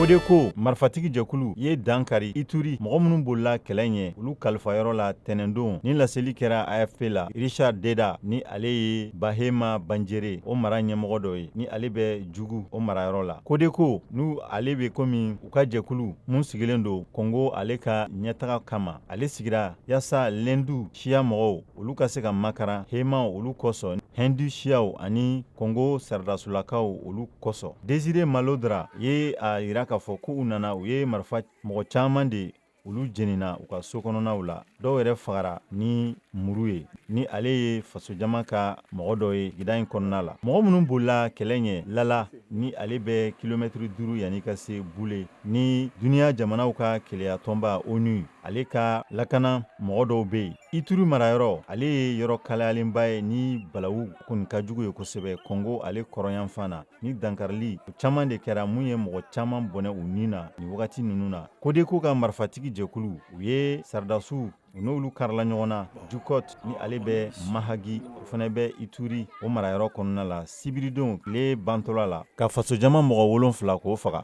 Kodeko marifatigi jɛkulu ye dankari Ituri mɔgɔ minnu bolila kɛlɛ ɲɛ olu kalifayɔrɔ la tɛnɛndon ni laseli kɛra AFP la Richard Deda ni ale ye Bahema Banjere o mara ɲɛmɔgɔ dɔ ye ni ale bɛ Jugu o marayɔrɔ la. Kodeko n'u ale bɛ komi u ka jɛkulu mun sigilen don Kongo ale ka ɲɛtaga kama ale sigira yasa Lendu siya mɔgɔw olu ka se ka makaran Hema olu kosɔn Hindu siyaw ani Kongo Sardasolakaw olu kosɔn. Désiré Malodra ye a yira k'a fɔ ko u nana u ye marifa mɔgɔ caman de olu jenina u ka so kɔnɔnaw la dɔw yɛrɛ fagara ni muru ye ni ale ye faso jama ka mɔgɔ dɔ ye gida in kɔnɔna la. Mɔgɔ minnu bolila kɛlɛ ɲɛ Lala ni ale bɛ kilomɛtiri 5 yanni ka se Bule ni duniya jamanaw ka keleya tɔnba ONU ale ka lakana mɔgɔ dɔw bɛ yen. Ituri marayɔrɔ ale ye yɔrɔ kalayalenba ye ni balawu kɔni ka jugu ye kosɛbɛ Kongo ale kɔrɔnyanfan na ni dankarili caman de kɛra mun ye mɔgɔ caman bɔnɛ u ni na ni wagati ninnu na. Kodeko ka marifatigi jɛkulu u ye Sardasiw u n'olu karila ɲɔgɔn na Jukot ni ale bɛ Mahagi o fana bɛ Ituri o marayɔrɔ kɔnɔna la sibiridon tile bantɔla la ka faso jama mɔgɔ 7 k'o faga.